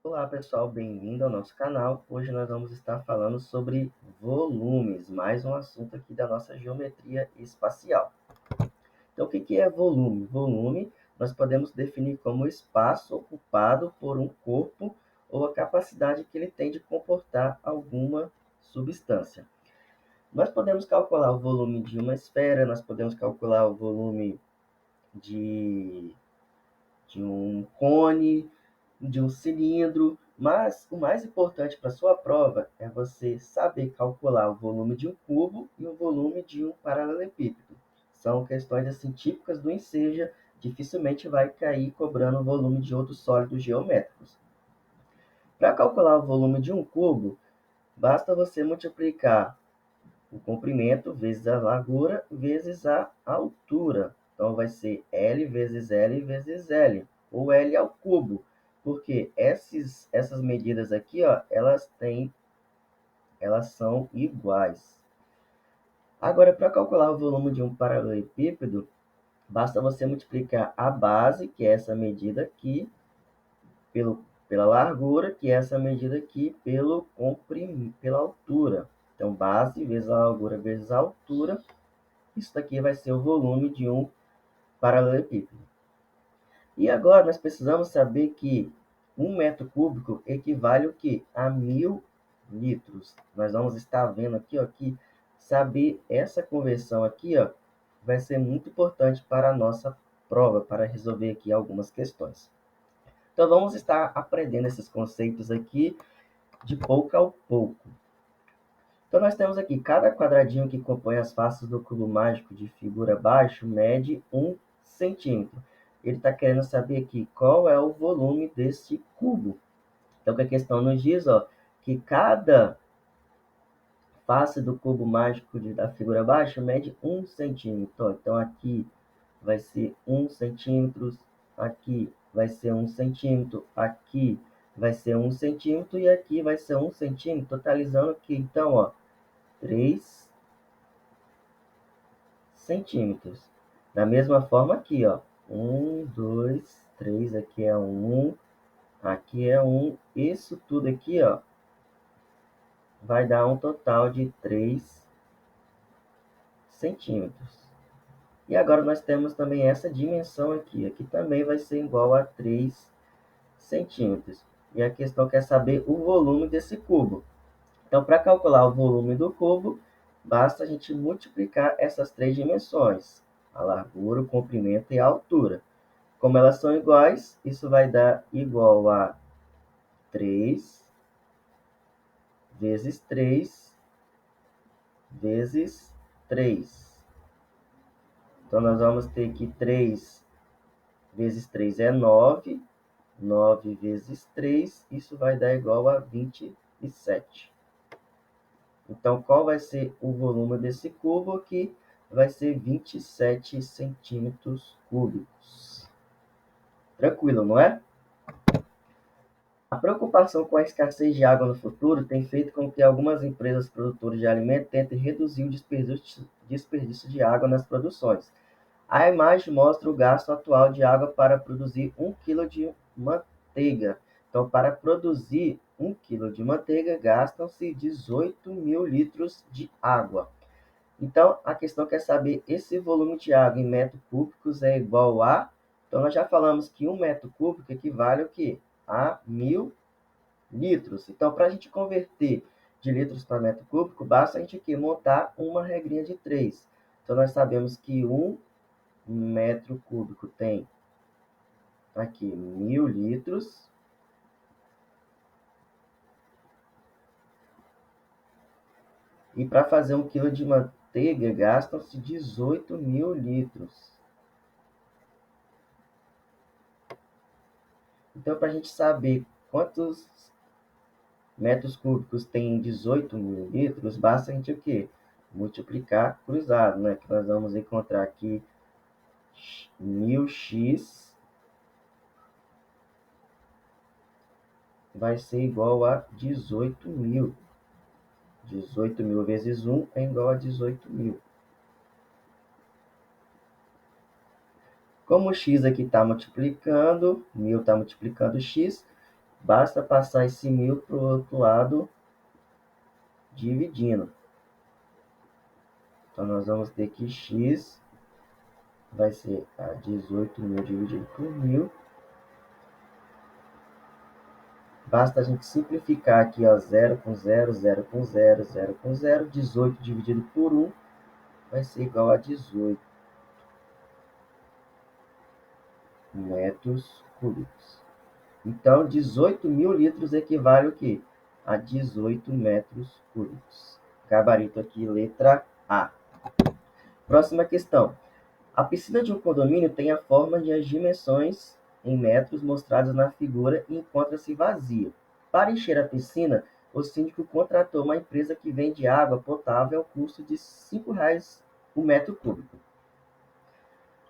Olá pessoal, bem-vindo ao nosso canal. Hoje nós vamos estar falando sobre volumes, mais um assunto aqui da nossa geometria espacial. Então, o que é volume? Volume nós podemos definir como espaço ocupado por um corpo ou a capacidade que ele tem de comportar alguma substância. Nós podemos calcular o volume de uma esfera, nós podemos calcular o volume de, de um cone, de um cilindro, mas o mais importante para a sua prova é você saber calcular o volume de um cubo e o volume de um paralelepípedo. São questões assim típicas do Enseja, dificilmente vai cair cobrando o volume de outros sólidos geométricos. Para calcular o volume de um cubo, basta você multiplicar o comprimento vezes a largura vezes a altura. Então, vai ser L vezes L vezes L, ou L ao cubo, porque essas medidas aqui, ó, elas são iguais. Agora, para calcular o volume de um paralelepípedo, basta você multiplicar a base, que é essa medida aqui, pela largura, que é essa medida aqui, pela altura. Então, base vezes a largura vezes a altura. Isso daqui vai ser o volume de um paralelepípedo. E agora nós precisamos saber que 1 metro cúbico equivale o quê? A 1000 litros. Nós vamos estar vendo aqui, ó, que saber essa conversão aqui, ó, vai ser muito importante para a nossa prova, para resolver aqui algumas questões. Então vamos estar aprendendo esses conceitos aqui de pouco a pouco. Então, nós temos aqui, cada quadradinho que compõe as faces do cubo mágico de figura abaixo mede 1 centímetro. Ele está querendo saber aqui qual é o volume desse cubo. Então, o que a questão nos diz, ó, que cada face do cubo mágico da figura abaixo mede 1 centímetro. Ó, então, aqui vai ser 1 centímetro, aqui vai ser 1 centímetro, aqui vai ser 1 centímetro e aqui vai ser 1 centímetro, totalizando aqui, então, ó, 3 centímetros. Da mesma forma aqui, ó. 1, 2, 3, aqui é 1, aqui é 1. Isso tudo aqui, ó, vai dar um total de 3 centímetros. E agora nós temos também essa dimensão aqui. Aqui também vai ser igual a 3 centímetros. E a questão quer saber o volume desse cubo. Então, para calcular o volume do cubo, basta a gente multiplicar essas três dimensões, a largura, o comprimento e a altura. Como elas são iguais, isso vai dar igual a 3 vezes 3 vezes 3. Então, nós vamos ter que 3 vezes 3 é 9. 9 vezes 3, isso vai dar igual a 27. Então, qual vai ser o volume desse cubo aqui? Vai ser 27 centímetros cúbicos. Tranquilo, não é? A preocupação com a escassez de água no futuro tem feito com que algumas empresas produtoras de alimentos tentem reduzir o desperdício de água nas produções. A imagem mostra o gasto atual de água para produzir 1 kg de manteiga. Então, para produzir 1 kg de manteiga, gastam-se 18.000 litros de água. Então, a questão quer saber esse volume de água em metros cúbicos é igual a... Então, nós já falamos que 1 metro cúbico equivale ao quê? A 1000 litros. Então, para a gente converter de litros para metro cúbico, basta a gente aqui montar uma regrinha de 3. Então, nós sabemos que 1 metro cúbico tem aqui 1000 litros. E para fazer 1 quilo de manteiga, gastam-se 18.000 litros. Então, para a gente saber quantos metros cúbicos tem 18.000 litros, basta a gente o quê? Multiplicar cruzado, né? Que nós vamos encontrar aqui 1000x vai ser igual a 18.000. 18.000 vezes 1 é igual a 18.000. Como o x aqui está multiplicando, 1000 está multiplicando x, basta passar esse 1.000 para o outro lado, dividindo. Então, nós vamos ter que x vai ser a 18.000 dividido por 1.000. Basta a gente simplificar aqui, ó, 0 com 0, 0 com 0, 0 com 0. 18 dividido por 1 vai ser igual a 18 metros cúbicos. Então, 18.000 litros equivale o quê? A 18 metros cúbicos. Gabarito aqui, letra A. Próxima questão. A piscina de um condomínio tem a forma e as dimensões em metros mostradas na figura e encontra-se vazia. Para encher a piscina, o síndico contratou uma empresa que vende água potável ao custo de R$ 5,00 o metro cúbico.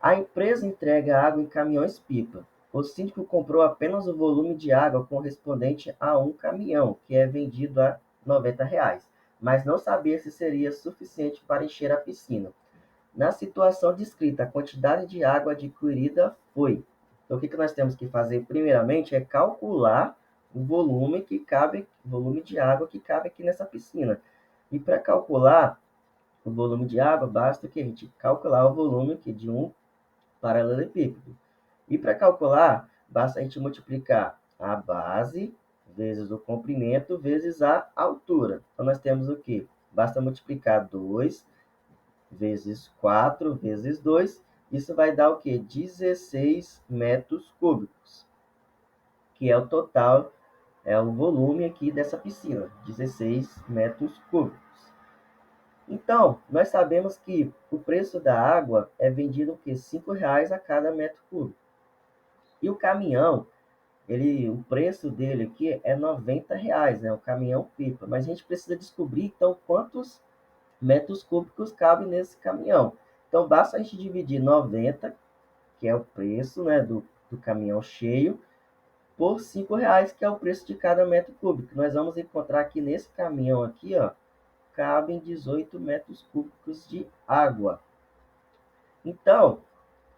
A empresa entrega água em caminhões-pipa. O síndico comprou apenas o volume de água correspondente a um caminhão, que é vendido a R$ 90,00, mas não sabia se seria suficiente para encher a piscina. Na situação descrita, a quantidade de água adquirida foi. Então, o que nós temos que fazer primeiramente é calcular o volume de água que cabe aqui nessa piscina. E para calcular o volume de água, basta que a gente calcular o volume aqui de um paralelepípedo. E para calcular, basta a gente multiplicar a base vezes o comprimento vezes a altura. Então, nós temos o quê? Basta multiplicar 2 vezes 4 vezes 2, isso vai dar o quê? 16 metros cúbicos, que é o total, é o volume aqui dessa piscina, 16 metros cúbicos. Então, nós sabemos que o preço da água é vendido o quê? R$ 5,00 a cada metro cúbico. E o caminhão, o preço dele aqui é R$ 90,00, né? O caminhão pipa. Mas a gente precisa descobrir, então, quantos metros cúbicos cabe nesse caminhão. Então, basta a gente dividir 90, que é o preço, né, do caminhão cheio, por R$ 5,00, que é o preço de cada metro cúbico. Nós vamos encontrar que nesse caminhão aqui, ó, cabem 18 metros cúbicos de água. Então,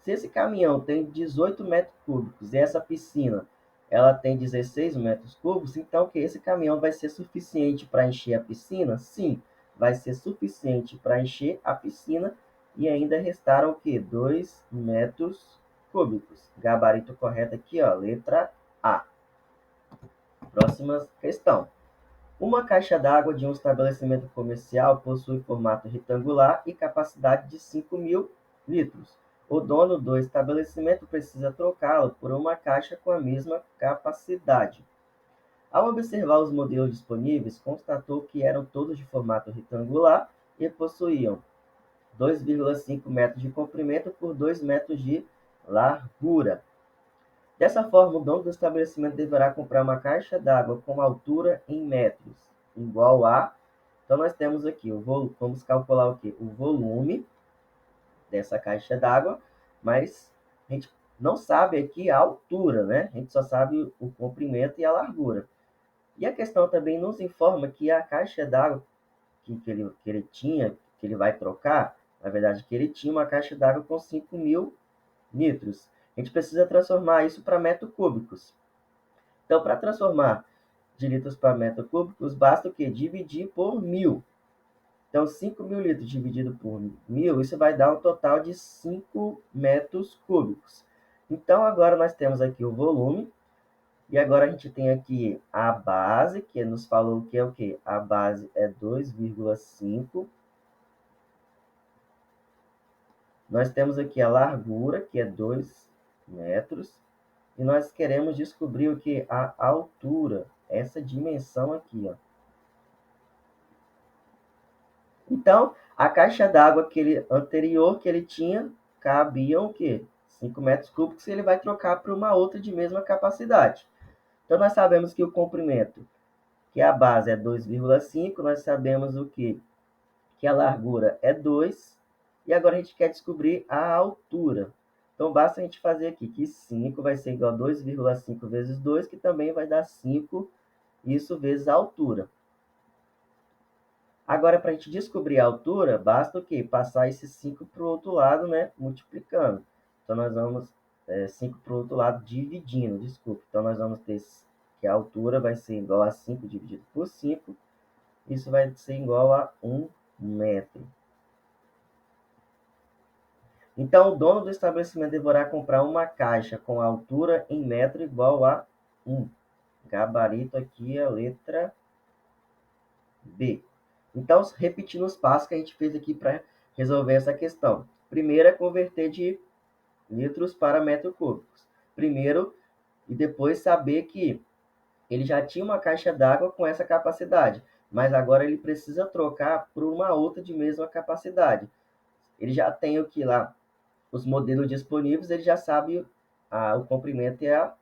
se esse caminhão tem 18 metros cúbicos e essa piscina ela tem 16 metros cúbicos, então que esse caminhão vai ser suficiente para encher a piscina? Sim, vai ser suficiente para encher a piscina e ainda restaram o quê? 2 metros cúbicos. Gabarito correto aqui, ó, letra A. Próxima questão. Uma caixa d'água de um estabelecimento comercial possui formato retangular e capacidade de 5.000 litros. O dono do estabelecimento precisa trocá-la por uma caixa com a mesma capacidade. Ao observar os modelos disponíveis, constatou que eram todos de formato retangular e possuíam 2,5 metros de comprimento por 2 metros de largura. Dessa forma, o dono do estabelecimento deverá comprar uma caixa d'água com altura em metros igual a... Então, nós temos aqui, vamos calcular o quê? O volume dessa caixa d'água, mas a gente não sabe aqui a altura, né? A gente só sabe o comprimento e a largura. E a questão também nos informa que a caixa d'água que ele tinha, que ele vai trocar, na verdade, que ele tinha uma caixa d'água com 5.000 litros. A gente precisa transformar isso para metros cúbicos. Então, para transformar de litros para metros cúbicos, basta o quê? Dividir por 1.000. Então, 5.000 litros dividido por 1.000, isso vai dar um total de 5 metros cúbicos. Então, agora nós temos aqui o volume. E agora a gente tem aqui a base, que nos falou que é o quê? A base é 2,5. Nós temos aqui a largura, que é 2 metros. E nós queremos descobrir o que? A altura, essa dimensão aqui, ó. Então, a caixa d'água anterior que ele tinha, cabiam o quê? 5 metros cúbicos, e ele vai trocar para uma outra de mesma capacidade. Então, nós sabemos que o comprimento, que a base é 2,5, nós sabemos o quê? Que a largura é 2, e agora a gente quer descobrir a altura. Então, basta a gente fazer aqui que 5 vai ser igual a 2,5 vezes 2, que também vai dar 5, isso vezes a altura. Agora, para a gente descobrir a altura, basta o quê? Passar esse 5 para o outro lado, né? Multiplicando. Então, nós vamos 5 para o outro lado dividindo, desculpa. Então, nós vamos ter que a altura vai ser igual a 5 dividido por 5. Isso vai ser igual a 1 metro. Então, o dono do estabelecimento deverá comprar uma caixa com altura em metro igual a 1. Gabarito aqui é a letra B. Então, repetindo os passos que a gente fez aqui para resolver essa questão. Primeiro é converter de litros para metros cúbicos. Primeiro, e depois saber que ele já tinha uma caixa d'água com essa capacidade, mas agora ele precisa trocar por uma outra de mesma capacidade. Ele já tem o que lá, os modelos disponíveis, ele já sabe o comprimento e a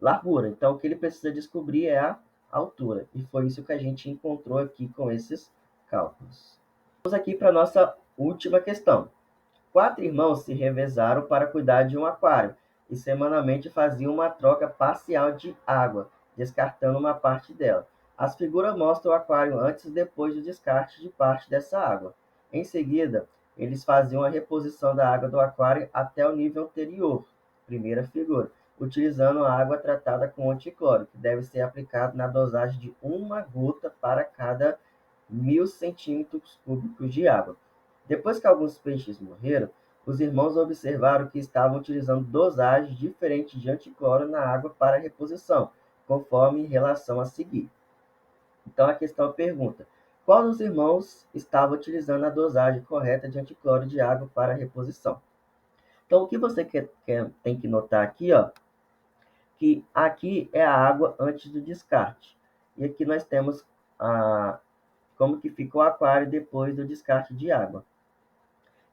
largura. Então, o que ele precisa descobrir é a altura. E foi isso que a gente encontrou aqui com esses cálculos. Vamos aqui para a nossa última questão. 4 irmãos se revezaram para cuidar de um aquário e semanalmente faziam uma troca parcial de água, descartando uma parte dela. As figuras mostram o aquário antes e depois do descarte de parte dessa água. Em seguida, eles faziam a reposição da água do aquário até o nível anterior, primeira figura, utilizando a água tratada com anticloro, que deve ser aplicado na dosagem de 1 gota para cada 1.000 centímetros cúbicos de água. Depois que alguns peixes morreram, os irmãos observaram que estavam utilizando dosagens diferentes de anticloro na água para reposição, conforme relação a seguir. Então a questão pergunta: qual dos irmãos estava utilizando a dosagem correta de anticloro de água para reposição? Então o que você tem que notar aqui, ó, que aqui é a água antes do descarte. E aqui nós temos como que fica o aquário depois do descarte de água.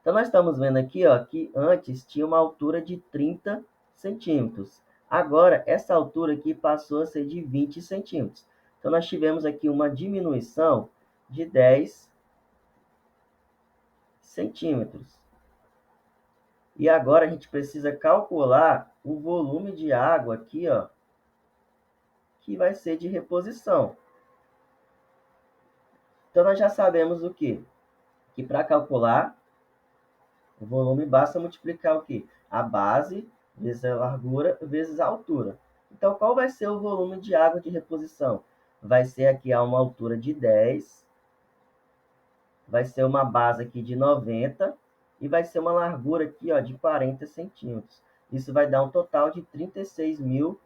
Então, nós estamos vendo aqui, ó, que antes tinha uma altura de 30 centímetros. Agora, essa altura aqui passou a ser de 20 centímetros. Então, nós tivemos aqui uma diminuição de 10 centímetros. E agora a gente precisa calcular o volume de água aqui, ó, que vai ser de reposição. Então, nós já sabemos o quê? Que para calcular o volume basta multiplicar o quê? A base vezes a largura vezes a altura. Então, qual vai ser o volume de água de reposição? Vai ser aqui a uma altura de 10, vai ser uma base aqui de 90 e vai ser uma largura aqui, ó, de 40 centímetros. Isso vai dar um total de 36.000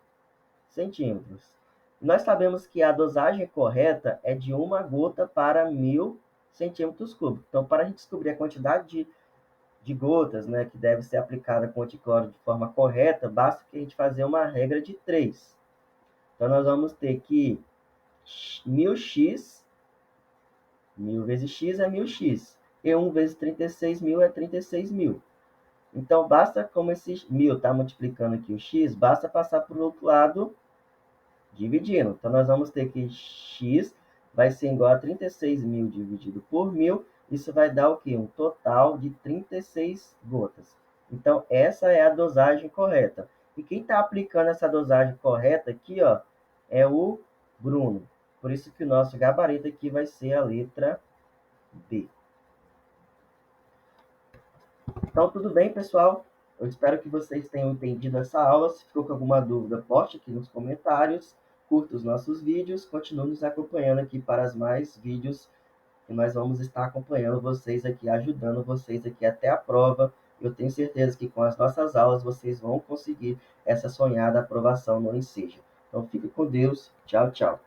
centímetros. Nós sabemos que a dosagem correta é de 1 gota para 1.000 centímetros cúbicos. Então, para a gente descobrir a quantidade de gotas, né, que deve ser aplicada com anticloro de forma correta, basta que a gente fazer uma regra de 3. Então, nós vamos ter que 1000x, 1000 vezes x é 1000x, e 1 vezes 36.000 é 36.000. Então, basta, como esse 1000 está multiplicando aqui o x, basta passar para o outro lado dividindo. Então, nós vamos ter que x vai ser igual a 36.000 dividido por 1000. Isso vai dar o quê? Um total de 36 gotas. Então, essa é a dosagem correta. E quem está aplicando essa dosagem correta aqui, ó, é o Bruno. Por isso que o nosso gabarito aqui vai ser a letra B. Então, tudo bem, pessoal? Eu espero que vocês tenham entendido essa aula. Se ficou com alguma dúvida, poste aqui nos comentários. Curta os nossos vídeos. Continue nos acompanhando aqui para os mais vídeos que nós vamos estar acompanhando vocês aqui, ajudando vocês aqui até a prova. Eu tenho certeza que com as nossas aulas vocês vão conseguir essa sonhada aprovação no Enseja. Então, fique com Deus. Tchau, tchau.